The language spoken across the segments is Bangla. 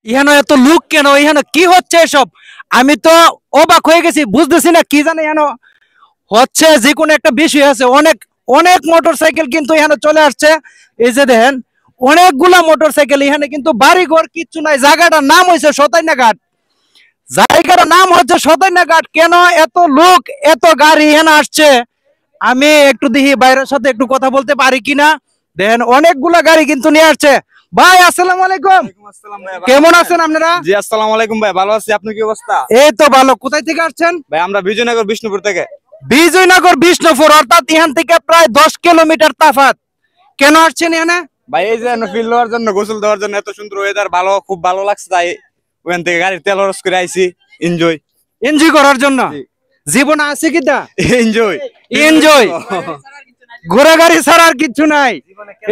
ইহানো এত লোক কেন, ইহানো কি হচ্ছে এসব? আমি তো অবাক হয়ে গেছি, বুঝতেছি না কি জানে ইহানো হচ্ছে। যে কোনো একটা বিষয় আছে, অনেক অনেক মোটরসাইকেল কিন্তু এখানে চলে আসছে। এই যে দেখেন, অনেকগুলা মোটরসাইকেল এখানে, কিন্তু বাড়ি ঘর কিচ্ছু নাই। জায়গাটার নাম হয়েছে শতাইনা ঘাট। জায়গাটার নাম হচ্ছে শতাইনা ঘাট। কেন এত লোক, এত গাড়ি এখানে আসছে? আমি একটু দেখি বাইরের সাথে একটু কথা বলতে পারি কিনা। দেখেন অনেকগুলা গাড়ি কিন্তু নিয়ে আসছে। ভাই আসসালামু আলাইকুম, কেমন আছেন আপনারা? জি আসসালামু আলাইকুম ভাই, ভালো আছি। আপনার কি অবস্থা? এই তো ভালো। কোথায় থেকে আসছেন? ভাই আমরা বিজয়নগর বিষ্ণুপুর থেকে। বিজয়নগর বিষ্ণুপুর, অর্থাৎ এখান থেকে প্রায় 10 কিলোমিটার তাফাত। কেন আসছেন এখানে? ভাই এই যে ফিল দেওয়ার জন্য, গোসল দেওয়ার জন্য। এত সুন্দর ওয়েদার, ভালো, খুব ভালো লাগছে। তাই ওখান থেকে গাড়ির তেল খরচ করে আইছি। এনজয় এনজয় করার জন্য। জীবন আছে কিটা এনজয় এনজয়, ঘোরাঘুরি ছাড়া আর কিছু নাই।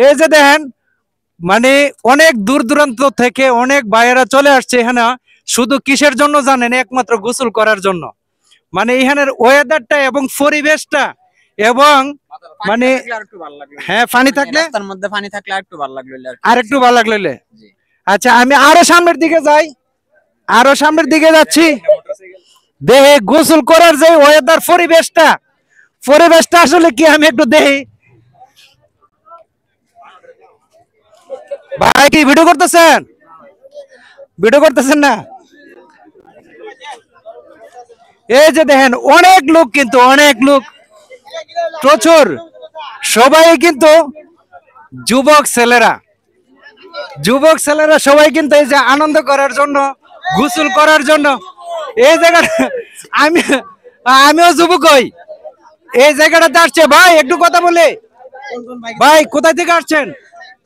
এই যে দেখেন, মানে অনেক দূর দূরান্ত থেকে অনেক ভাইয়েরা চলে আসছে এখানে। শুধু কিসের জন্য জানেন? একমাত্র গোসল করার জন্য। মানে এখানের ওয়েদারটা এবং পরিবেশটা, এবং মানে হ্যাঁ, পানি থাকলে, রাস্তার মধ্যে পানি থাকলে আর একটু ভালো লাগলো আর একটু ভালো লাগলে। আচ্ছা, আমি আরো সামনের দিকে যাই, আরো সামনের দিকে যাচ্ছি। দেহে গোসল করার যে ওয়েদার, পরিবেশটা, পরিবেশটা আসলে কি আমি একটু দেখি। ভাই কি ভিডিও করতেছেন? ভিডিও করতেছেন না? এই যে দেখেন, অনেক লোক, কিন্তু অনেক লোক, প্রচুর। সবাই কিন্তু যুবক ছেলেরা, যুবক ছেলেরা সবাই কিন্তু এই যে আনন্দ করার জন্য, গোসল করার জন্য এই জায়গাটা। আমি আমিও যুবক হই, এই জায়গাটাতে আসছে। ভাই একটু কথা বলে, ভাই কোথায় থেকে আসছেন?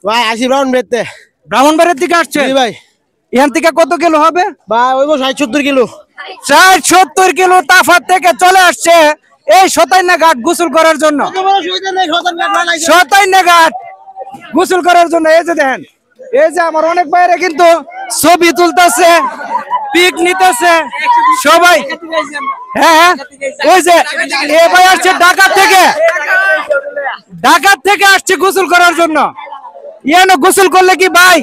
ভাই আসি ব্রাউনবাড়িতে। ব্রাহ্মণবাড়ির থেকে আসছেন? জি ভাই। এখান থেকে কত কিলো হবে? ভাই ওই 60-70 কিলো। 60-70 কিলো তাফাত থেকে চলে আসছে এই শতাইনা ঘাট গোসল করার জন্য। শতাইনা ঘাট গোসল করার জন্য। এই যে দেখেন, এই যে আমার অনেক বাইরে কিন্তু ছবি তুলতেছে, পিক নিতেছে সবাই। হ্যাঁ হ্যাঁ, ওই যে এ ভাই আসছে ঢাকা থেকে, ঢাকা থেকে আসছে গোসল করার জন্য। ইয়ানো গোসল করলে কি ভাই,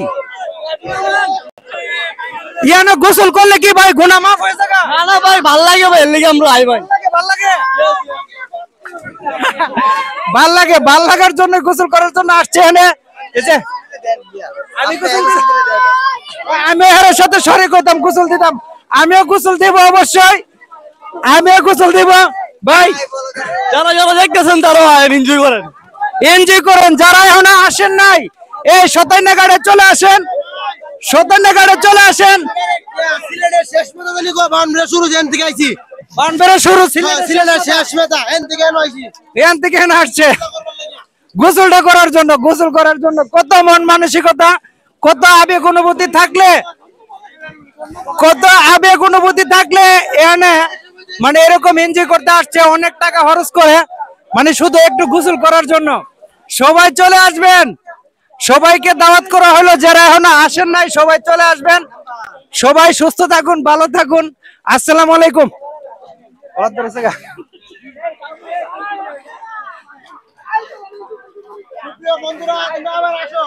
ইয়ানো গোসল করলে কি ভাই গুনাহ মাফ হয়ে যাবে? না ভাই, ভাল লাগে ভাই, এর লাগি আমরা আই ভাই। ভাল লাগে, ভাল লাগে, ভাল লাগার জন্য গোসল করার জন্য আসছে এখানে। এই যে আমি গোসল আমি এর সাথে শরীক হইতাম, গোসল দিতাম। আমিও গোসল দেব, অবশ্যই আমিও গোসল দেব। ভাই যারা যারা দেখতেছেন তারা এনজয় করেন, এনজয় করেন। যারা এখন আসেন নাই, এই শতাইনা ঘাটে চলে আসেন, শতাইনা ঘাটে চলে আসেন। সিলেটের শেষ মেতা দলি কো বানরে শুরু যেন থেকে আইছি। বানবেরে শুরু সিলেটের শেষ মেতা এন থেকে আইছি। এখান থেকে এখানে আসছে গোসলটা করার জন্য, গোসল করার জন্য। কত মন মানসিকতা, কত আবেগ অনুভূতি থাকলে, কত আবেগ অনুভূতি থাকলে এখানে মানে এরকম এনজয় করতে আসছে। অনেক টাকা খরচ করে, মানে শুধু একটু গোসল করার জন্য। সবাই চলে আসবেন, সবাইকে দাওয়াত করা হলো। যারা এখনো আসেন নাই সবাই চলে আসবেন। সবাই সুস্থ থাকুন, ভালো থাকুন। আসসালামু আলাইকুম। বন্ধুরা তোমরা আবার আসো।